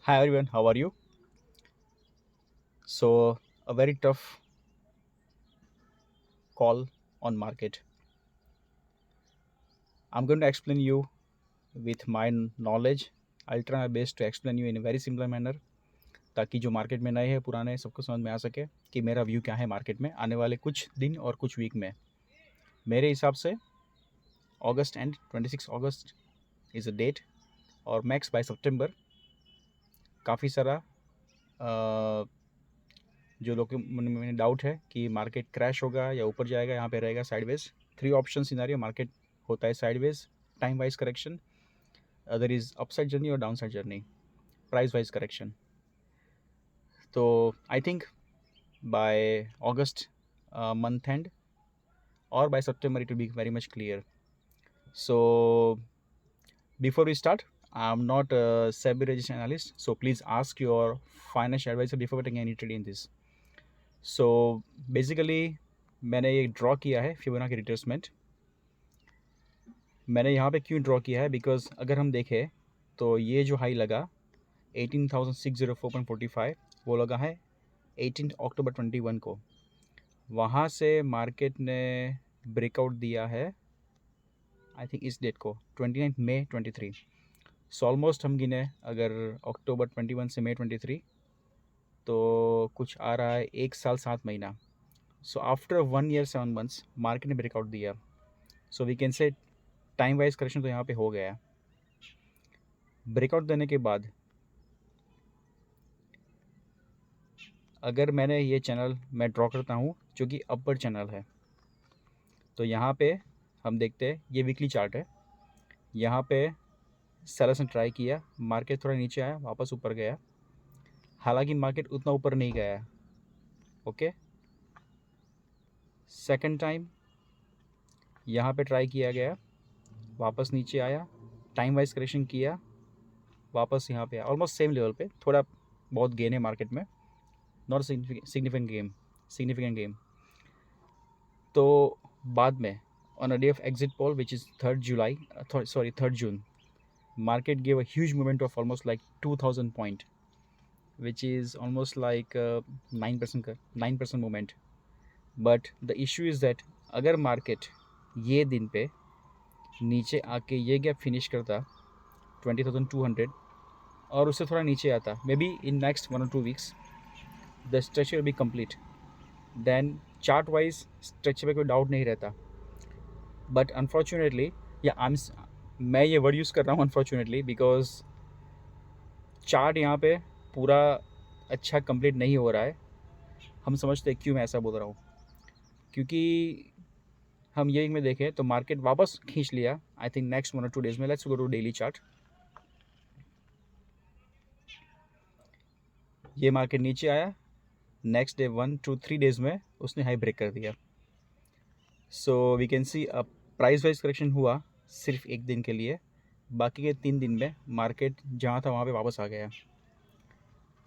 Hi everyone, how are you? So, a very tough call on market. I'm going to explain you with my knowledge. I'll try my best to explain you in a very simple manner ताकि जो market में नए हैं पुराने हैं सबको समझ में आ सके कि मेरा व्यू क्या है मार्केट में आने वाले कुछ दिन और कुछ वीक में। मेरे हिसाब से August end 26 August is a date और मैक्स बाय सितंबर काफ़ी सारा जो लोग के मन में डाउट है कि मार्केट क्रैश होगा या ऊपर जाएगा, यहाँ पे रहेगा sideways. Three option scenario market होता है sideways, time wise correction, other is upside journey और downside journey, price wise correction. तो I think by August month end or by September it will be very much clear. So before we start, I'm not a SEBI registered analyst, so please ask your financial advisor before taking any trade in this. So basically मैंने ये draw किया है Fibonacci retracement. मैंने यहाँ पे क्यों draw किया है, बिकॉज अगर हम देखें तो ये जो हाई लगा 18,604.45 वो लगा है 18 अक्टूबर 21 को। वहाँ से मार्केट ने ब्रेकआउट दिया है आई थिंक इस डेट को 29 मई 23। सो ऑलमोस्ट हम गिने अगर अक्टूबर 21 से मई 23 तो कुछ आ रहा है 1 साल 7 महीना। So after 1 year 7 months market ने ब्रेकआउट दिया। So we can say time wise correction तो यहाँ पे हो गया। ब्रेकआउट देने के बाद अगर मैंने ये चैनल मैं ड्रॉ करता हूँ जो कि अपर चैनल है, तो यहाँ पे हम देखते हैं ये वीकली चार्ट है। यहाँ पे सेलर्स ने ट्राई किया, मार्केट थोड़ा नीचे आया वापस ऊपर गया, हालांकि मार्केट उतना ऊपर नहीं गया। ओके, सेकंड टाइम यहाँ पे ट्राई किया गया, वापस नीचे आया, टाइम वाइज करेक्शन किया, वापस यहाँ पे ऑलमोस्ट सेम लेवल पे, थोड़ा बहुत गेन है मार्केट में, नॉट सिग्निफिकेंट गेम। तो बाद में on a day of exit poll which is 3 June market gave a huge movement of almost like 2000 point, which is almost like 9% movement. But the issue is that अगर market ये दिन पे नीचे आके ये गैप फिनिश करता 20,200 और उससे थोड़ा नीचे आता, may be in next 1 or 2 weeks the stretch will be complete, then chart wise stretch पे कोई डाउट नहीं रहता। बट अनफॉर्चुनेटली या मैं ये वर्ड यूज़ कर रहा हूँ अनफॉर्चुनेटली बिकॉज चार्ट यहाँ पे पूरा अच्छा कंप्लीट नहीं हो रहा है। हम समझते हैं क्यों मैं ऐसा बोल रहा हूँ, क्योंकि हम ये में देखें तो मार्केट वापस खींच लिया I think next 1 or 2 days में। Let's go to daily chart. ये मार्केट नीचे आया, नेक्स्ट डे 1 2 3 डेज में उसने हाई ब्रेक कर दिया। So we can see a price wise correction हुआ सिर्फ एक दिन के लिए, बाकी के 3 दिन में मार्केट जहाँ था वहाँ पे वापस आ गया।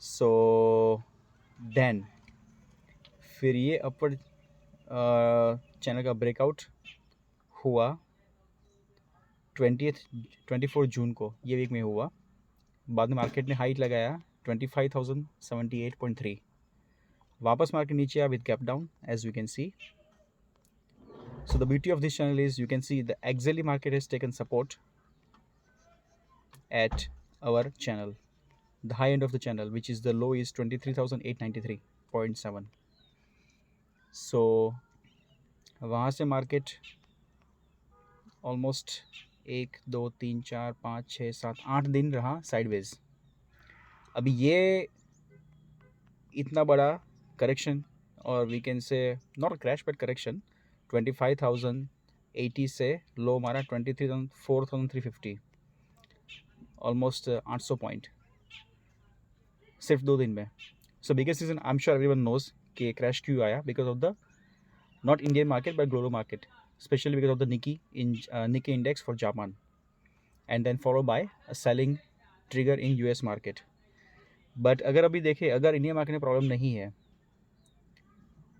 सो देन फिर ये अपर चैनल का ब्रेकआउट हुआ 24 जून को, ये वीक में हुआ। बाद में मार्केट ने हाइट लगाया 25,078.3, वापस मार्केट नीचे आया with gap down as we can see. So the beauty of this channel is you can see the XLE market has taken support at our channel, the high end of the channel, which is the low is 23,893.7. So वहाँ से market almost 1 2 3 4 5 6 7 8 दिन रहा sideways. अभी ये इतना बड़ा correction और we can say not crash but correction 25,080 से लो हमारा 4,350, ऑलमोस्ट 800 पॉइंट सिर्फ 2 दिन में। So biggest reason I am sure everyone knows कि क्रैश क्यों आया, because of the not Indian market but global market, especially because of the Nikkei index for Japan, and then followed by a selling trigger in US market. But अगर अभी देखें, अगर Indian market में problem नहीं है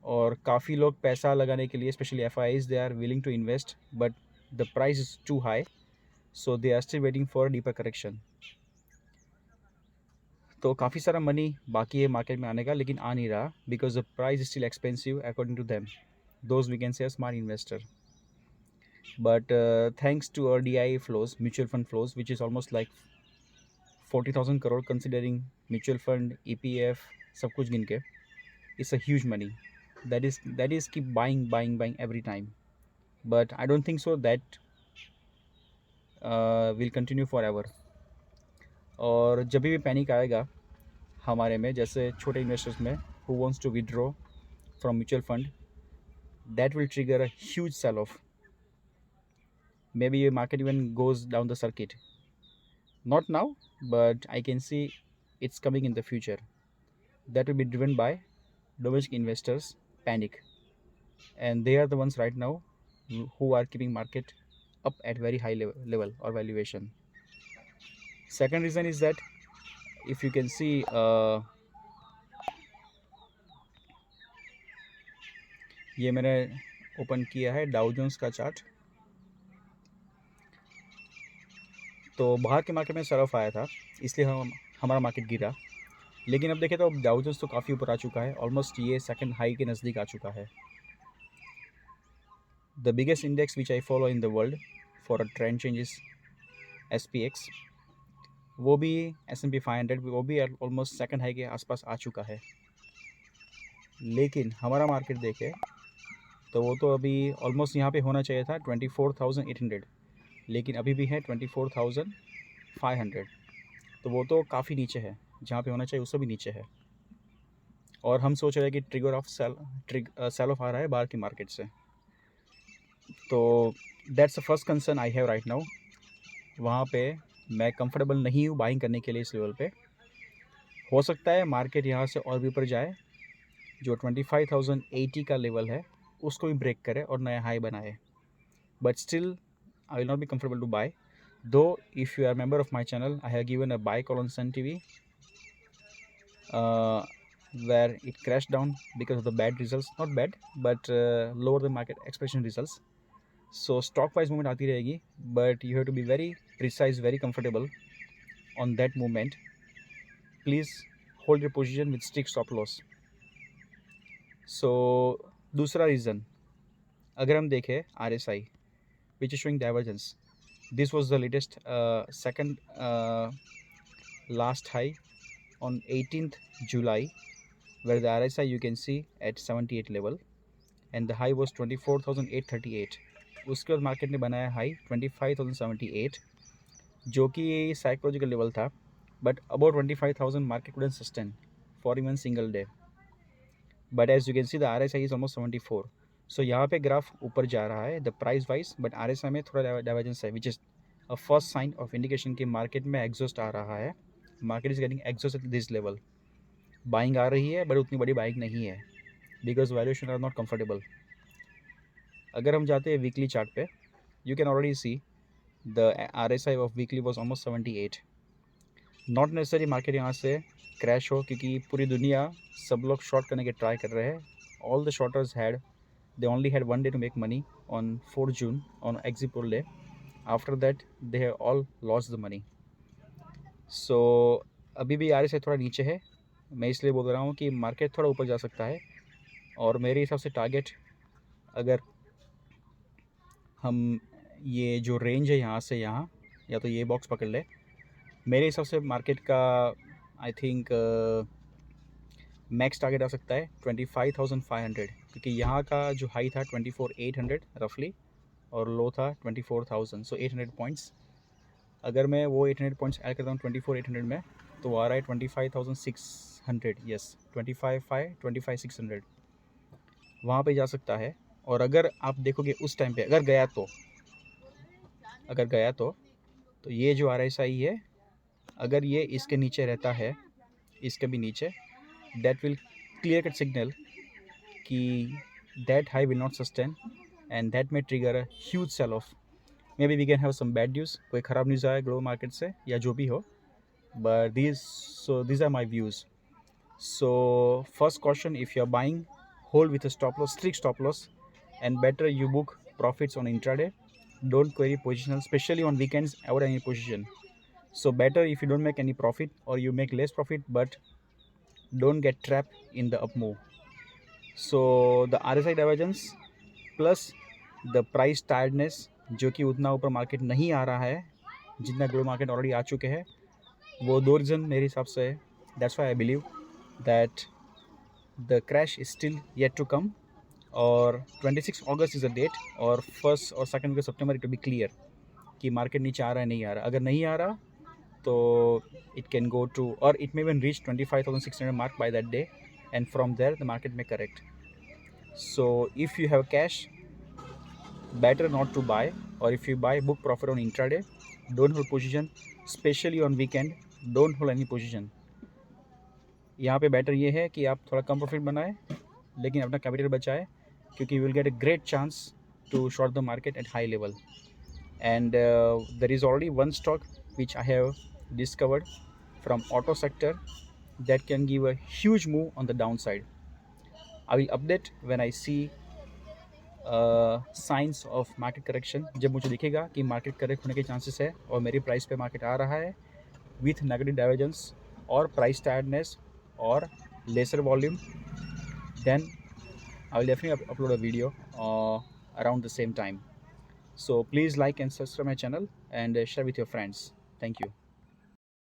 और काफ़ी लोग पैसा लगाने के लिए specially FIIs they are willing to invest, but the price is too high, so they are still waiting for a deeper correction. तो काफ़ी सारा मनी बाकी है मार्केट में आने का, लेकिन आ नहीं रहा because the price still expensive according to them, those we can say smart investor. But thanks to our DI flows, mutual fund flows, which is almost like 40,000 crore considering mutual fund, EPF, सब कुछ गिन के, it's a huge money. That is keep buying every time. But I don't think so that will continue forever. और जब भी panic आएगा हमारे में, जैसे छोटे इन्वेस्टर्स में who wants to withdraw from mutual fund, that will trigger a huge sell off. Maybe a market even goes down the circuit. Not now, but I can see it's coming in the future. That will be driven by domestic investors panic, and they are the ones right now who are keeping market up at very high level or valuation. Second reason is that if you can see ये मैंने open किया है Dow Jones का chart. तो बाहर के market में cell of आया था, इसलिए हमारा मार्केट गिरा. लेकिन अब देखें तो डाउ जोन्स तो काफ़ी ऊपर आ चुका है, ऑलमोस्ट ये सेकंड हाई के नज़दीक आ चुका है. The biggest index which I follow in the world for a trend changes SPX, वो भी S&P 500, वो भी ऑलमोस्ट सेकंड हाई के आसपास आ चुका है. लेकिन हमारा मार्केट देखे तो वो तो अभी ऑलमोस्ट यहाँ पे होना चाहिए था 24,800, लेकिन अभी भी है 24,500. तो वो तो काफ़ी नीचे है, जहाँ पे होना चाहिए उससे भी नीचे है. और हम सोच रहे हैं कि ट्रिगर ऑफ सेल ऑफ आ रहा है बाहर की मार्केट से. तो that's the first concern I have right now. वहाँ पे मैं कंफर्टेबल नहीं हूँ बाइंग करने के लिए इस लेवल पे. हो सकता है मार्केट यहाँ से और भी ऊपर जाए, जो 25,080 का लेवल है उसको भी ब्रेक करे और नया हाई बनाए. But still I will not be comfortable to buy. Though if you are a member of my channel, I have given a buy call on Sun TV where it crashed down because of the bad results. Not bad, but lower than market expectation results. So stock price movement आती रहेगी, but you have to be very precise, very comfortable on that movement. Please hold your position with strict stop loss. So दूसरा reason अगर हम देखें RSI, which is showing divergence. This was the latest second last high on 18th July, where the RSI you can see at 78 level and the high was 24,838. उसके बाद market ने बनाया high 25,078, जो कि साइकोलॉजिकल लेवल था, but about 25,000 market couldn't sustain for even single day. But as you can see the RSI is almost 74. So यहाँ पे graph ऊपर जा रहा है the price wise, but RSI में थोड़ा डाइवर्जेंस है, which is a first sign of indication कि मार्केट में एग्जॉस्ट आ रहा है. Market is getting exhaust at this level. Buying आ रही है बट उतनी बड़ी बाइंग नहीं है because valuation are not comfortable. अगर हम जाते हैं वीकली चार्ट पे, you can already see the RSI of weekly was almost 78. Not necessary market यहाँ से क्रैश हो, क्योंकि पूरी दुनिया सब लोग शॉर्ट करने के ट्राई कर रहे हैं. All the shorters had they only had one day to make money on 4 June on exit poll day. After that they have all lost the money. So अभी भी RSI थोड़ा नीचे है, मैं इसलिए बोल रहा हूँ कि मार्केट थोड़ा ऊपर जा सकता है. और मेरे हिसाब से टारगेट, अगर हम ये जो रेंज है यहाँ से यहाँ, या तो ये बॉक्स पकड़ ले, मेरे हिसाब से मार्केट का आई थिंक मैक्स टारगेट आ सकता है 25,500, क्योंकि यहाँ का जो हाई था 24,800 रफली और लो था 24,000. सो 800 पॉइंट्स, अगर मैं वो 800 पॉइंट्स ऐड करता हूँ 24,800 में, तो आ रहा है 25,600. यस 25,600 वहाँ पे जा सकता है. और अगर आप देखोगे उस टाइम पे अगर गया तो ये जो RSI है, अगर ये इसके नीचे रहता है, इसके भी नीचे, that will clear cut signal कि that high will not sustain and that may trigger a huge sell off. Maybe we can have some bad news, कोई ख़राब न्यूज़ आए ग्लोबल मार्केट से या जो भी हो, but these are my views. So first caution, if you are buying, hold with a stop loss, strict stop loss, and better you book profits on intraday. Don't query positional, especially on weekends. Avoid any position. So better if you don't make any profit or you make less profit, but don't get trapped in the up move. So the RSI divergence plus the price tiredness, जो कि उतना ऊपर market नहीं आ रहा है जितना global market already आ चुके हैं, वो दो रीज़न मेरे हिसाब से है. That's why I believe that the crash is still yet to come. और 26 अगस्त इज़ अ डेट, और 1 और 2 वीक सितंबर इट विल बी क्लियर कि मार्केट नीचे आ रहा है नहीं आ रहा. अगर नहीं आ रहा तो it can go to, or it may even reach 25,600 mark by that day, and from there the market may correct. So if you have cash, better not to buy, or if you buy, book profit on intraday. Don't hold position, especially on weekend. Don't hold any position. यहाँ पे better ये है कि आप थोड़ा कम profit बनाएं लेकिन अपना कैपिटल बचाएं, क्योंकि you will get a great chance to short the market at high level. And there is already one stock which I have discovered from auto sector that can give a huge move on the downside. I will update when I see signs of market correction. जब मुझे दिखेगा कि market correct होने के chances है और मेरी price पे मार्केट आ रहा है विथ नेगेटिव डाइवर्जेंस और प्राइस टायर्डनेस और lesser volume, then I will definitely upload a video around the same time. So please like and subscribe my channel and share with your friends. Thank you.